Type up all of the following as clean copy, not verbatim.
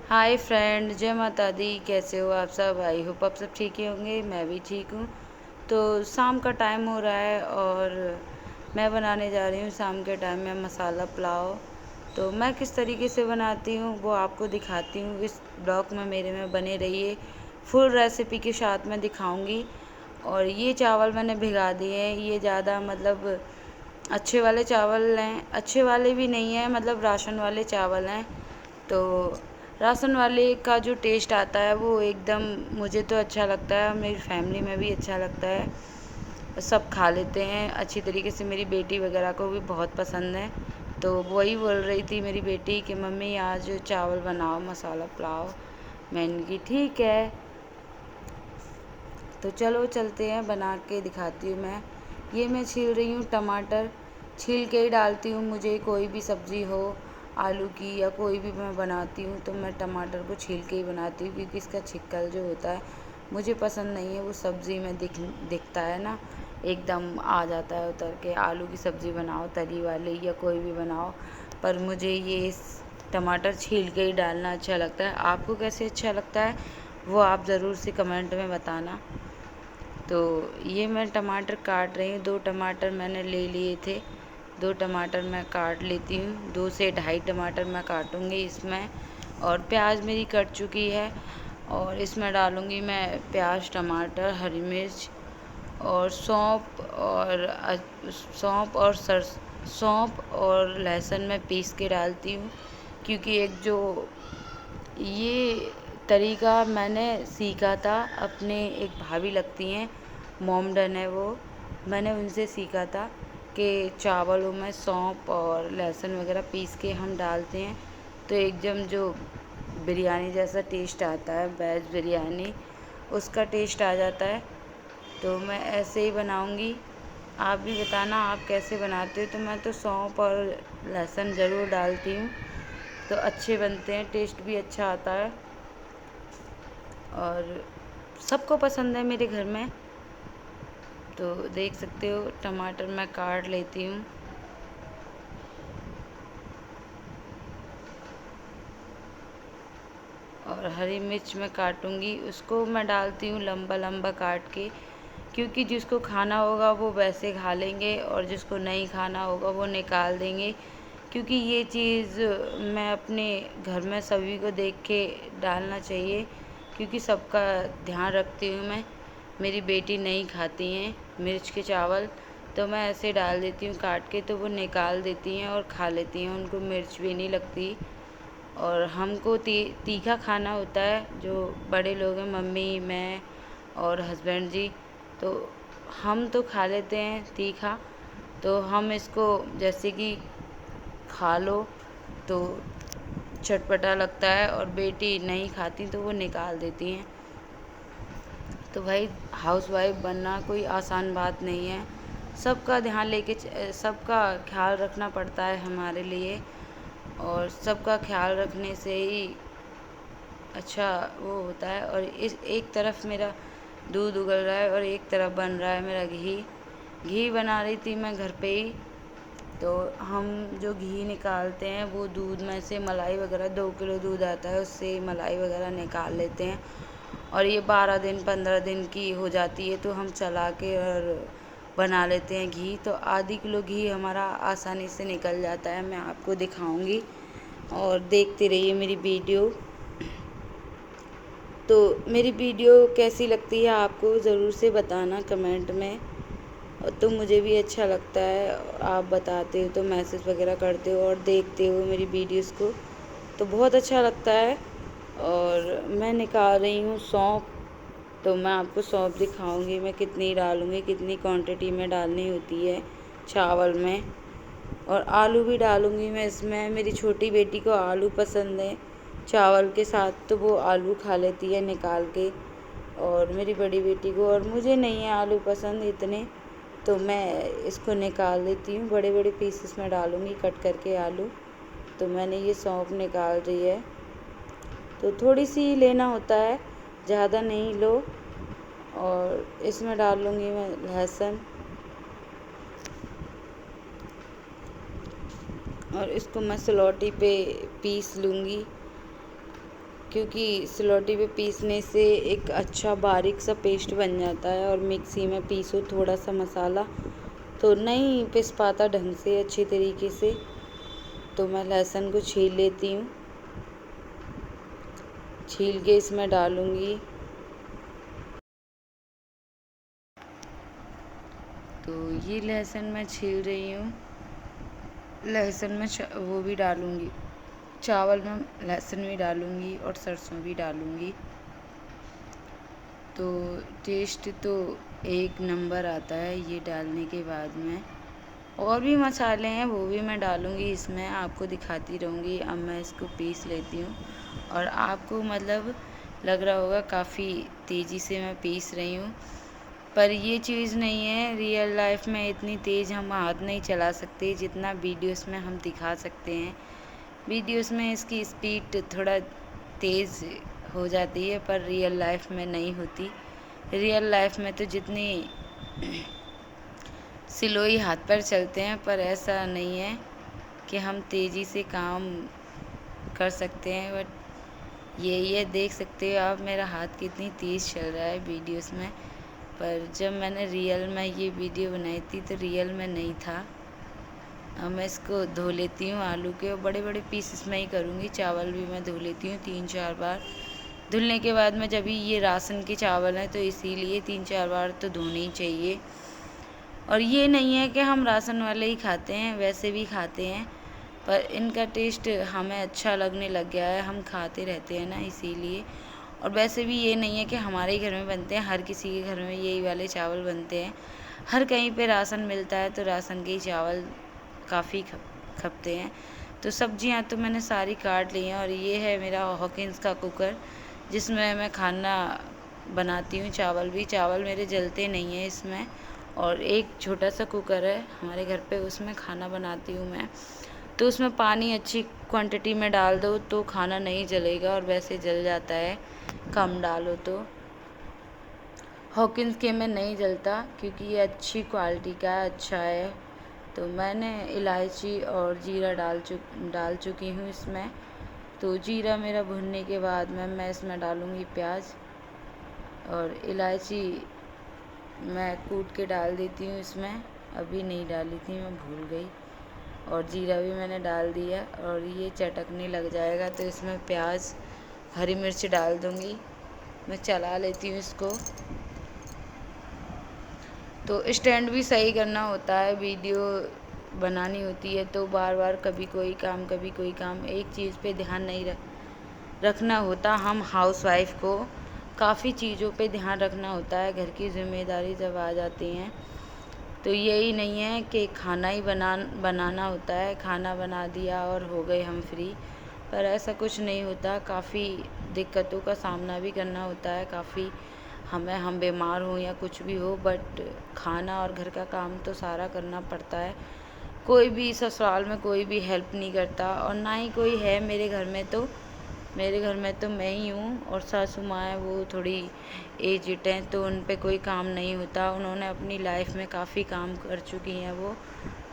Hi friend, जय माता दी। कैसे हो आप सब? आई होप आप सब ठीक ही होंगे। मैं भी ठीक हूँ। तो शाम का टाइम हो रहा है और मैं बनाने जा रही हूँ शाम के टाइम में मसाला पुलाव। तो मैं किस तरीके से बनाती हूँ वो आपको दिखाती हूँ। इस ब्लॉग में मेरे में बने रहिए। फुल रेसिपी के साथ मैं दिखाऊँगी। और ये चावल मैंने भिगा दिए हैं। ये ज़्यादा मतलब अच्छे वाले चावल हैं, अच्छे वाले भी नहीं हैं, मतलब राशन वाले चावल हैं। तो राशन वाले का जो टेस्ट आता है वो एकदम मुझे तो अच्छा लगता है, मेरी फैमिली में भी अच्छा लगता है, सब खा लेते हैं अच्छी तरीके से। मेरी बेटी वगैरह को भी बहुत पसंद है। तो वही बोल रही थी मेरी बेटी कि मम्मी आज चावल बनाओ मसाला पुलाव। मैंने की ठीक है। तो चलो चलते हैं, बना के दिखाती हूँ मैं। ये मैं छील रही हूँ टमाटर। छील के ही डालती हूँ, मुझे कोई भी सब्ज़ी हो, आलू की या कोई भी मैं बनाती हूँ तो मैं टमाटर को छील के ही बनाती हूँ, क्योंकि इसका छिक्कल जो होता है मुझे पसंद नहीं है। वो सब्ज़ी में दिखता है ना, एकदम आ जाता है उतर के। आलू की सब्ज़ी बनाओ तरी वाली या कोई भी बनाओ, पर मुझे ये टमाटर छील के ही डालना अच्छा लगता है। आपको कैसे अच्छा लगता है वो आप ज़रूर से कमेंट में बताना। तो ये मैं टमाटर काट रही हूँ। 2 टमाटर मैंने ले लिए थे। 2 टमाटर मैं काट लेती हूँ। 2 से ढाई टमाटर मैं काटूँगी इसमें। और प्याज मेरी कट चुकी है और इसमें डालूँगी मैं प्याज, टमाटर, हरी मिर्च और सौंफ और लहसुन मैं पीस के डालती हूँ। क्योंकि एक जो ये तरीका मैंने सीखा था, अपने एक भाभी लगती हैं, मोमडन है वो, मैंने उनसे सीखा था कि चावलों में सौंफ और लहसुन वगैरह पीस के हम डालते हैं तो एकदम जो बिरयानी जैसा टेस्ट आता है, वेज बिरयानी उसका टेस्ट आ जाता है। तो मैं ऐसे ही बनाऊंगी। आप भी बताना आप कैसे बनाते हो। तो मैं तो सौंफ और लहसुन ज़रूर डालती हूँ, तो अच्छे बनते हैं, टेस्ट भी अच्छा आता है और सबको पसंद है मेरे घर में। तो देख सकते हो टमाटर मैं काट लेती हूँ। और हरी मिर्च मैं काटूँगी, उसको मैं डालती हूँ लंबा लंबा काट के, क्योंकि जिसको खाना होगा वो वैसे खा लेंगे और जिसको नहीं खाना होगा वो निकाल देंगे। क्योंकि ये चीज़ मैं अपने घर में सभी को देख के डालना चाहिए, क्योंकि सबका ध्यान रखती हूँ मैं। मेरी बेटी नहीं खाती हैं मिर्च के चावल, तो मैं ऐसे डाल देती हूँ काट के, तो वो निकाल देती हैं और खा लेती हैं, उनको मिर्च भी नहीं लगती। और हमको तीखा खाना होता है, जो बड़े लोग हैं, मम्मी, मैं और हस्बैंड जी, तो हम तो खा लेते हैं तीखा। तो हम इसको जैसे कि खा लो तो चटपटा लगता है, और बेटी नहीं खाती तो वो निकाल देती हैं। तो भाई हाउसवाइफ बनना कोई आसान बात नहीं है। सबका ध्यान लेके सबका ख्याल रखना पड़ता है हमारे लिए, और सबका ख्याल रखने से ही अच्छा वो होता है। और इस एक तरफ मेरा दूध उगल रहा है और एक तरफ बन रहा है मेरा घी। घी बना रही थी मैं घर पे ही। तो हम जो घी निकालते हैं वो दूध में से मलाई वगैरह, 2 किलो दूध आता है उससे मलाई वगैरह निकाल लेते हैं। और ये 12 दिन 15 दिन की हो जाती है तो हम चला के और बना लेते हैं घी। तो आधी किलो घी हमारा आसानी से निकल जाता है। मैं आपको दिखाऊंगी और देखते रहिए मेरी वीडियो। तो मेरी वीडियो कैसी लगती है आपको ज़रूर से बताना कमेंट में। और तो मुझे भी अच्छा लगता है, आप बताते हो तो मैसेज वगैरह करते हो और देखते हो मेरी वीडियोस को, तो बहुत अच्छा लगता है। और मैं निकाल रही हूँ सौंफ। तो मैं आपको सौंफ दिखाऊंगी मैं कितनी डालूँगी, कितनी क्वांटिटी में डालनी होती है चावल में। और आलू भी डालूँगी मैं इसमें। मेरी छोटी बेटी को आलू पसंद है चावल के साथ, तो वो आलू खा लेती है निकाल के। और मेरी बड़ी बेटी को, और मुझे नहीं है आलू पसंद इतने, तो मैं इसको निकाल देती हूँ। बड़े बड़े पीसेस में डालूँगी कट करके आलू। तो मैंने ये सौंफ निकाल दी है। तो थोड़ी सी लेना होता है, ज़्यादा नहीं लो। और इसमें डाल लूँगी मैं लहसुन, और इसको मैं सिलौटी पे पीस लूँगी। क्योंकि सिलौटी पे पीसने से एक अच्छा बारीक सा पेस्ट बन जाता है, और मिक्सी में पीसो थोड़ा सा मसाला तो नहीं पिस पाता ढंग से अच्छी तरीके से। तो मैं लहसुन को छील लेती हूँ, छील के इसमें डालूँगी। तो ये लहसुन मैं छील रही हूँ। लहसुन में वो भी डालूँगी, चावल में लहसुन भी डालूँगी और सरसों भी डालूँगी। तो टेस्ट तो एक नंबर आता है ये डालने के बाद में। और भी मसाले हैं वो भी मैं डालूँगी इसमें, आपको दिखाती रहूँगी। अब मैं इसको पीस लेती हूँ, और आपको मतलब लग रहा होगा काफ़ी तेज़ी से मैं पीस रही हूँ, पर ये चीज़ नहीं है। रियल लाइफ में इतनी तेज़ हम हाथ नहीं चला सकते जितना वीडियोस में हम दिखा सकते हैं। वीडियोस में इसकी स्पीड थोड़ा तेज़ हो जाती है, पर रियल लाइफ में नहीं होती। रियल लाइफ में तो जितनी सिलोई हाथ पर चलते हैं, पर ऐसा नहीं है कि हम तेज़ी से काम कर सकते हैं। बट ये देख सकते हो आप मेरा हाथ कितनी तेज़ चल रहा है वीडियोस में, पर जब मैंने रियल में ये वीडियो बनाई थी तो रियल में नहीं था। अब मैं इसको धो लेती हूँ आलू के, और बड़े बड़े पीसेस में ही करूँगी। चावल भी मैं धो लेती हूँ 3-4 बार। धुलने के बाद में, जब ये राशन के चावल हैं तो इसीलिए 3-4 बार तो धोने ही चाहिए। और ये नहीं है कि हम राशन वाले ही खाते हैं, वैसे भी खाते हैं, पर इनका टेस्ट हमें अच्छा लगने लग गया है, हम खाते रहते हैं ना इसीलिए। और वैसे भी ये नहीं है कि हमारे ही घर में बनते हैं, हर किसी के घर में यही वाले चावल बनते हैं। हर कहीं पे राशन मिलता है तो राशन के ही चावल काफ़ी खपते हैं। तो सब्जियां तो मैंने सारी काट ली हैं, और ये है मेरा हॉकिंस का कुकर जिसमें मैं खाना बनाती हूँ। चावल मेरे जलते नहीं हैं इसमें। और एक छोटा सा कुकर है हमारे घर पे, उसमें खाना बनाती हूँ मैं। तो उसमें पानी अच्छी क्वांटिटी में डाल दो तो खाना नहीं जलेगा, और वैसे जल जाता है कम डालो तो। हॉकिंस के में नहीं जलता क्योंकि ये अच्छी क्वालिटी का है, अच्छा है। तो मैंने इलायची और जीरा डाल चुकी हूँ इसमें। तो जीरा मेरा भुनने के बाद में मैं इसमें डालूँगी प्याज, और इलायची मैं कूट के डाल देती हूँ इसमें। अभी नहीं डाली थी, मैं भूल गई। और जीरा भी मैंने डाल दिया, और ये चटकने लग जाएगा तो इसमें प्याज हरी मिर्च डाल दूँगी। मैं चला लेती हूँ इसको। तो स्टैंड भी सही करना होता है, वीडियो बनानी होती है तो बार बार कभी कोई काम, एक चीज़ पे ध्यान नहीं रखना होता। हम हाउसवाइफ को काफ़ी चीज़ों पे ध्यान रखना होता है, घर की जिम्मेदारी जब आ जाती हैं तो यही नहीं है कि खाना ही बनाना होता है, खाना बना दिया और हो गए हम फ्री, पर ऐसा कुछ नहीं होता। काफ़ी दिक्कतों का सामना भी करना होता है, काफ़ी हम बीमार हों या कुछ भी हो, बट खाना और घर का काम तो सारा करना पड़ता है। कोई भी ससुराल में कोई भी हेल्प नहीं करता, और ना ही कोई है मेरे घर में। तो मेरे घर में तो मैं ही हूँ, और सासू माँ है वो थोड़ी एजड हैं तो उन पे कोई काम नहीं होता। उन्होंने अपनी लाइफ में काफ़ी काम कर चुकी हैं वो,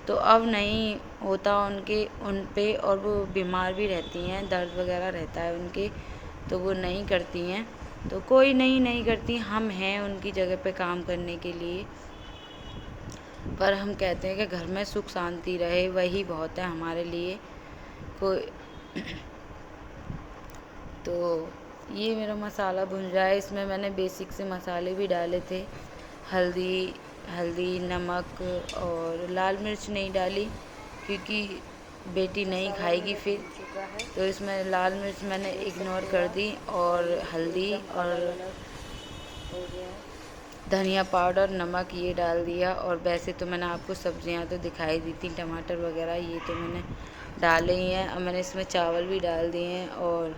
तो अब नहीं होता उन पे, और वो बीमार भी रहती हैं, दर्द वगैरह रहता है उनके, तो वो नहीं करती हैं। तो कोई नहीं करती, हम हैं उनकी जगह पे काम करने के लिए। पर हम कहते हैं कि घर में सुख शांति रहे, वही बहुत है हमारे लिए। कोई तो ये मेरा मसाला भुन रहा है, इसमें मैंने बेसिक से मसाले भी डाले थे। हल्दी, नमक, और लाल मिर्च नहीं डाली क्योंकि बेटी नहीं खाएगी फिर, तो इसमें लाल मिर्च मैंने इग्नोर कर दी, और हल्दी और धनिया पाउडर, नमक ये डाल दिया। और वैसे तो मैंने आपको सब्जियां तो दिखाई दी थी, टमाटर वगैरह ये तो मैंने डाले ही हैं। अब मैंने इसमें चावल भी डाल दिए हैं, और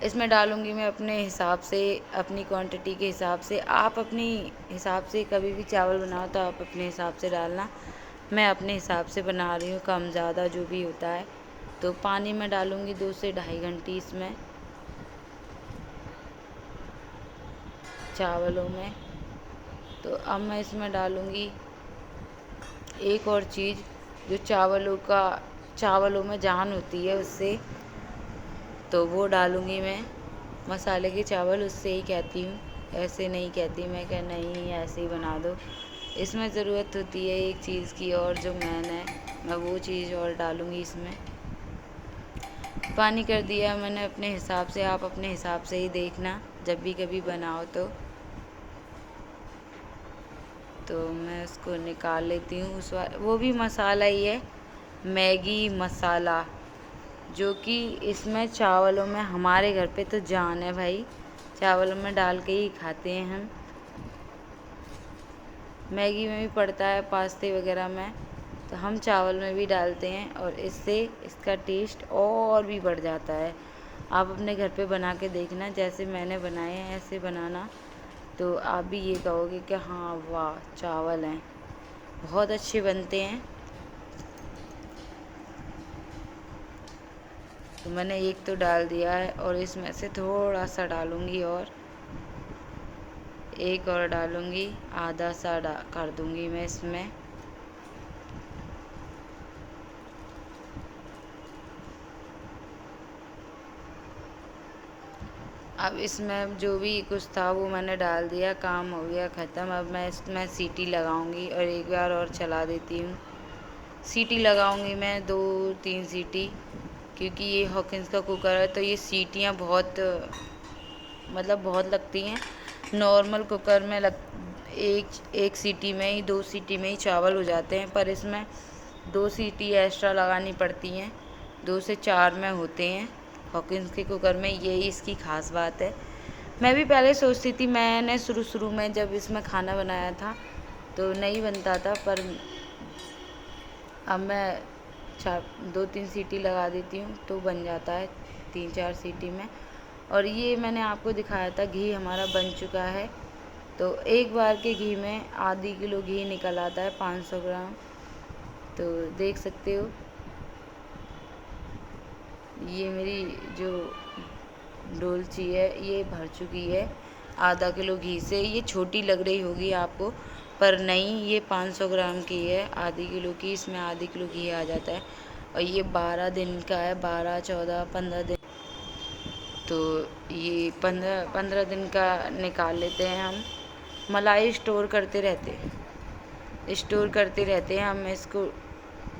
इसमें डालूँगी मैं अपने हिसाब से, अपनी क्वांटिटी के हिसाब से। आप अपनी हिसाब से कभी भी चावल बनाओ तो आप अपने हिसाब से डालना। मैं अपने हिसाब से बना रही हूँ, कम ज़्यादा जो भी होता है। तो पानी में डालूँगी 2 से ढाई घंटी इसमें, चावलों में। तो अब मैं इसमें डालूँगी एक और चीज़, जो चावलों में जान होती है उससे, तो वो डालूँगी मैं मसाले के चावल। उससे ही कहती हूँ, ऐसे नहीं कहती मैं कि नहीं ऐसे ही बना दो। इसमें ज़रूरत होती है एक चीज़ की और, जो मैं वो चीज़ और डालूँगी इसमें। पानी कर दिया मैंने अपने हिसाब से, आप अपने हिसाब से ही देखना जब भी कभी बनाओ तो मैं उसको निकाल लेती हूँ। वो भी मसाला ही है, मैगी मसाला, जो कि इसमें चावलों में हमारे घर पे तो जान है भाई, चावलों में डाल के ही खाते हैं हम। मैगी में भी पड़ता है, पास्ते वगैरह में, तो हम चावल में भी डालते हैं और इससे इसका टेस्ट और भी बढ़ जाता है। आप अपने घर पे बना के देखना, जैसे मैंने बनाए हैं ऐसे बनाना, तो आप भी ये कहोगे कि हाँ वाह चावल हैं, बहुत अच्छे बनते हैं। तो मैंने एक तो डाल दिया है और इसमें से थोड़ा सा डालूँगी और एक और डालूँगी, आधा सा कर दूँगी मैं इसमें। अब इसमें जो भी कुछ था वो मैंने डाल दिया, काम हो गया ख़त्म। अब मैं इसमें सीटी लगाऊंगी और एक बार और चला देती हूँ। सीटी लगाऊंगी मैं 2-3 सीटी, क्योंकि ये हॉकिंस का कुकर है तो ये सीटियाँ बहुत मतलब बहुत लगती हैं। नॉर्मल कुकर में एक सीटी में ही 2 सीटी में ही चावल हो जाते हैं, पर इसमें 2 सीटी एक्स्ट्रा लगानी पड़ती हैं, 2 से 4 में होते हैं हॉकिंस के कुकर में। यही इसकी ख़ास बात है। मैं भी पहले सोचती थी, मैंने शुरू में जब इसमें खाना बनाया था तो नहीं बनता था, पर अब मैं 2-3 सीटी लगा देती हूँ तो बन जाता है 3-4 सीटी में। और ये मैंने आपको दिखाया था, घी हमारा बन चुका है। तो एक बार के घी में आधी किलो घी निकल आता है, 500 ग्राम। तो देख सकते हो ये मेरी जो डोलची है ये भर चुकी है आधा किलो घी से। ये छोटी लग रही होगी आपको, पर नहीं, ये 500 ग्राम की है, आधी किलो की, इसमें आधी किलो घी आ जाता है। और ये 12 दिन का है, 12, 14, 15 दिन। तो ये 15 दिन का निकाल लेते हैं हम। मलाई स्टोर करते रहते हैं हम। इसको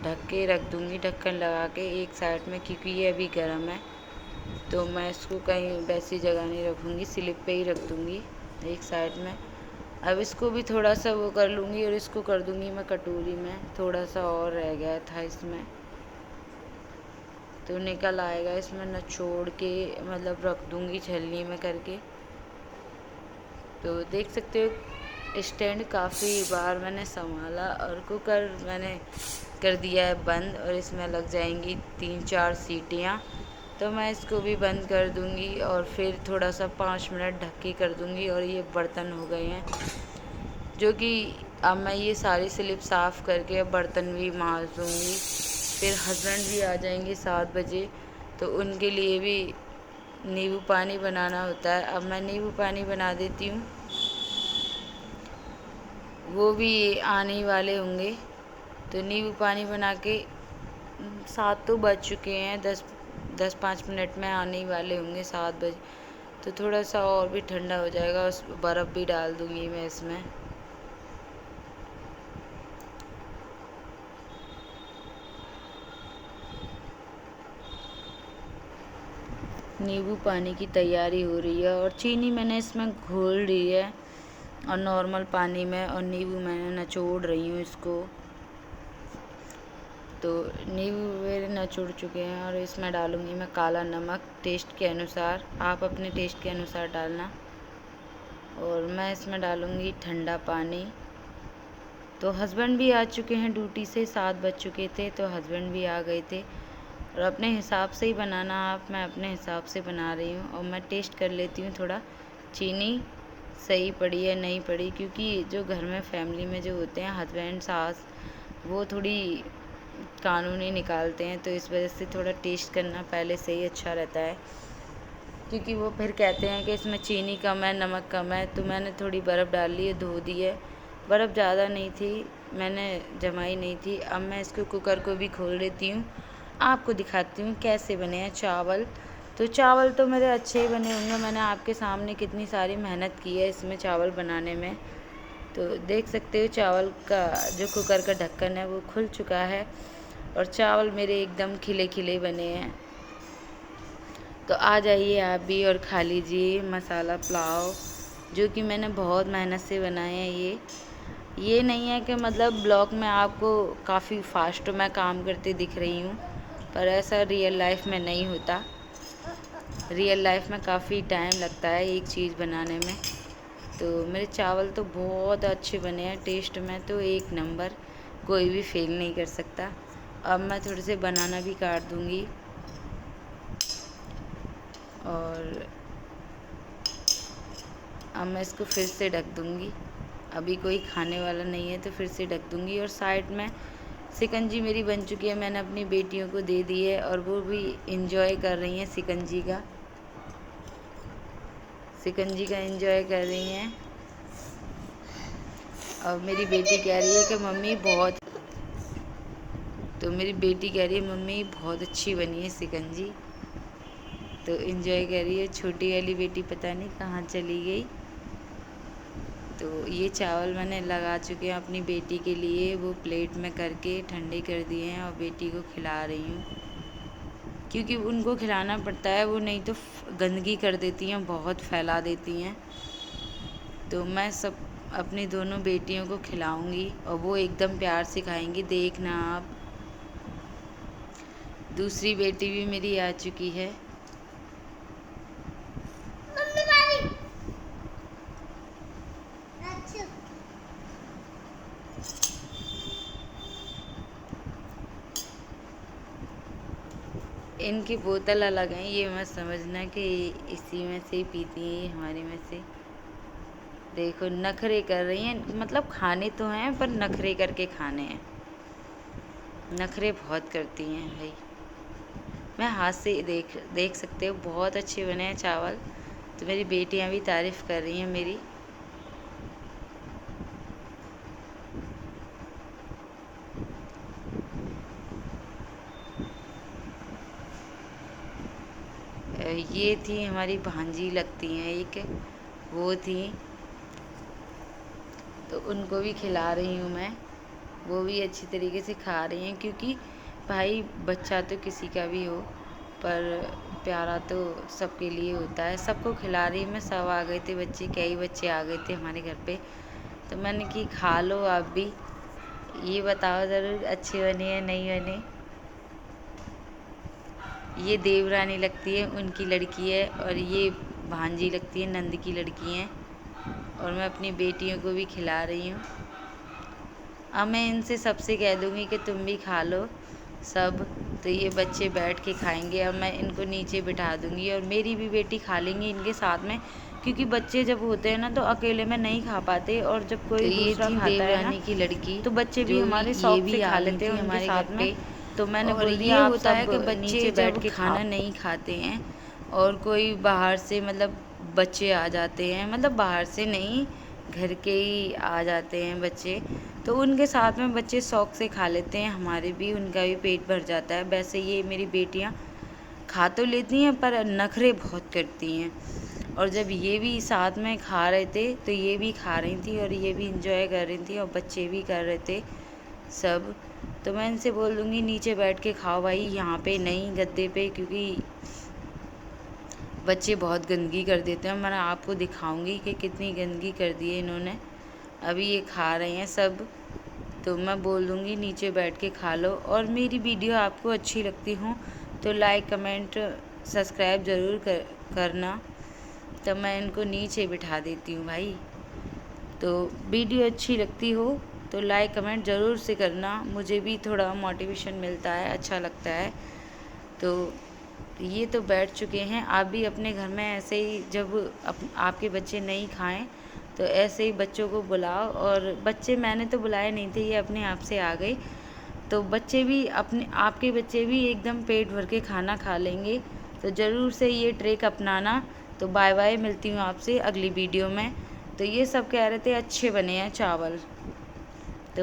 ढक के रख दूँगी, ढक्कन लगा के एक साइड में, क्योंकि ये अभी गर्म है। तो मैं इसको कहीं वैसी जगह नहीं रखूँगी, स्लिप पे ही रख दूँगी एक साइड में। अब इसको भी थोड़ा सा वो कर लूँगी और इसको कर दूँगी मैं कटोरी में। थोड़ा सा और रह गया था इसमें, तो निकल आएगा। इसमें निचोड़ के मतलब रख दूँगी छलनी में करके। तो देख सकते हो स्टैंड काफ़ी बार मैंने संभाला और कुकर मैंने कर दिया है बंद, और इसमें लग जाएंगी 3-4 सीटियाँ। तो मैं इसको भी बंद कर दूँगी और फिर थोड़ा सा 5 मिनट ढक के कर दूँगी। और ये बर्तन हो गए हैं, जो कि अब मैं ये सारी स्लिप साफ़ करके अब बर्तन भी मांज दूँगी। फिर हस्बैंड भी आ जाएंगे 7 बजे, तो उनके लिए भी नींबू पानी बनाना होता है। अब मैं नींबू पानी बना देती हूँ, वो भी आने वाले होंगे। तो नींबू पानी बना के 7 तो बज चुके हैं, 10-5 मिनट में आने वाले होंगे 7 बजे। तो थोड़ा सा और भी ठंडा हो जाएगा, उस बर्फ़ भी डाल दूँगी मैं इसमें। नींबू पानी की तैयारी हो रही है और चीनी मैंने इसमें घोल ली है और नॉर्मल पानी में, और नींबू मैंने निचोड़ रही हूँ इसको। तो नींबू मेरे निचोड़ चुके हैं और इसमें डालूँगी मैं काला नमक टेस्ट के अनुसार, आप अपने टेस्ट के अनुसार डालना। और मैं इसमें डालूँगी ठंडा पानी। तो हस्बैंड भी आ चुके हैं ड्यूटी से, 7 बज चुके थे, तो हस्बैंड भी आ गए थे। और अपने हिसाब से ही बनाना आप, मैं अपने हिसाब से बना रही हूँ। और मैं टेस्ट कर लेती हूँ थोड़ा, चीनी सही पड़ी है नहीं पड़ी, क्योंकि जो घर में फैमिली में जो होते हैं हस्बैंड सास, वो थोड़ी कानूनी निकालते हैं, तो इस वजह से थोड़ा टेस्ट करना पहले से ही अच्छा रहता है। क्योंकि वो फिर कहते हैं कि इसमें चीनी कम है, नमक कम है। तो मैंने थोड़ी बर्फ़ डाल ली है, धो दी है। बर्फ़ ज़्यादा नहीं थी, मैंने जमाई नहीं थी। अब मैं इसको कुकर को भी खोल देती हूँ, आपको दिखाती हूँ कैसे बने हैं चावल। तो चावल तो मेरे अच्छे ही बने होंगे। मैंने आपके सामने कितनी सारी मेहनत की है इसमें चावल बनाने में। तो देख सकते हो चावल का जो कुकर का ढक्कन है वो खुल चुका है और चावल मेरे एकदम खिले खिले बने हैं। तो आ जाइए आप भी और खा लीजिए मसाला पुलाव, जो कि मैंने बहुत मेहनत से बनाए हैं। ये नहीं है कि मतलब ब्लॉग में आपको काफ़ी फास्ट मैं काम करते दिख रही हूँ, पर ऐसा रियल लाइफ में नहीं होता। रियल लाइफ में काफ़ी टाइम लगता है एक चीज़ बनाने में। तो मेरे चावल तो बहुत अच्छे बने हैं, टेस्ट में तो एक नंबर, कोई भी फेल नहीं कर सकता। अब मैं थोड़े से बनाना भी काट दूँगी और अब मैं इसको फिर से ढक दूँगी। अभी कोई खाने वाला नहीं है तो फिर से ढक दूँगी। और साइड में शिकंजी मेरी बन चुकी है, मैंने अपनी बेटियों को दे दी है और वो भी इंजॉय कर रही हैं शिकंजी का एंजॉय कर रही हैं। और मेरी बेटी कह रही है कि मम्मी बहुत अच्छी बनी है शिकंजी। तो एंजॉय कर रही है। छोटी वाली बेटी पता नहीं कहाँ चली गई। तो ये चावल मैंने लगा चुके हैं अपनी बेटी के लिए, वो प्लेट में करके ठंडे कर दिए हैं और बेटी को खिला रही हूँ, क्योंकि उनको खिलाना पड़ता है, वो नहीं तो गंदगी कर देती हैं, बहुत फैला देती हैं। तो मैं सब अपनी दोनों बेटियों को खिलाऊंगी और वो एकदम प्यार से खाएंगी। देखना आप, दूसरी बेटी भी मेरी आ चुकी है। इनकी बोतल अलग है, ये मत समझना कि इसी में से ही पीती हैं, ये हमारे में से। देखो नखरे कर रही हैं, मतलब खाने तो हैं पर नखरे करके खाने हैं। नखरे बहुत करती हैं भाई। मैं हाथ से देख सकते हो बहुत अच्छे बने हैं चावल। तो मेरी बेटियां भी तारीफ़ कर रही हैं मेरी। ये थी हमारी भांजी लगती हैं, एक वो थी, तो उनको भी खिला रही हूँ मैं। वो भी अच्छी तरीके से खा रही हैं, क्योंकि भाई बच्चा तो किसी का भी हो पर प्यारा तो सबके लिए होता है। सबको खिला रही मैं। सब आ गए थे बच्चे, कई बच्चे आ गए थे हमारे घर पे, तो मैंने कि खा लो आप भी। ये बताओ ज़रूर अच्छे बने या नहीं बने। ये देवरानी लगती है, उनकी लड़की है, और ये भांजी लगती है, नंद की लड़की हैं। और मैं अपनी बेटियों को भी खिला रही हूँ। अब मैं इनसे सबसे कह दूँगी कि तुम भी खा लो सब, तो ये बच्चे बैठ के खाएंगे। अब मैं इनको नीचे बिठा दूँगी और मेरी भी बेटी खा लेंगी इनके साथ में, क्योंकि बच्चे जब होते हैं ना तो अकेले में नहीं खा पाते, और जब कोई दूसरा खाता है ना की लड़की, तो बच्चे भी हमारे शौक से खा लेते हैं हमारे साथ में। तो मैंने बोल दिया ये होता है कि बच्चे बैठ के खाना नहीं खाते हैं, और कोई बाहर से मतलब बच्चे आ जाते हैं, मतलब बाहर से नहीं, घर के ही आ जाते हैं बच्चे, तो उनके साथ में बच्चे शौक से खा लेते हैं, हमारे भी, उनका भी पेट भर जाता है। वैसे ये मेरी बेटियां खा तो लेती हैं पर नखरे बहुत करती हैं। और जब ये भी साथ में खा रहे थे तो ये भी खा रही थी और ये भी इंजॉय कर रही थी और बच्चे भी कर रहे थे सब। तो मैं इनसे बोल दूँगी नीचे बैठ के खाओ भाई, यहाँ पे नहीं गद्दे पे, क्योंकि बच्चे बहुत गंदगी कर देते हैं। मैं आपको दिखाऊंगी कि कितनी गंदगी कर दी है इन्होंने। अभी ये खा रहे हैं सब, तो मैं बोल दूँगी नीचे बैठ के खा लो। और मेरी वीडियो आपको अच्छी लगती हो तो लाइक कमेंट सब्सक्राइब ज़रूर करना। तो मैं इनको नीचे बिठा देती हूँ भाई। तो वीडियो अच्छी लगती हो तो लाइक कमेंट ज़रूर से करना, मुझे भी थोड़ा मोटिवेशन मिलता है, अच्छा लगता है। तो ये तो बैठ चुके हैं। आप भी अपने घर में ऐसे ही, जब आपके बच्चे नहीं खाएं तो ऐसे ही बच्चों को बुलाओ। और बच्चे मैंने तो बुलाए नहीं थे, ये अपने आप से आ गए। तो बच्चे भी आपके बच्चे भी एकदम पेट भर के खाना खा लेंगे। तो ज़रूर से ये ट्रिक अपनाना। तो बाय बाय, मिलती हूँ आपसे अगली वीडियो में। तो ये सब कह रहे थे अच्छे बने हैं चावल।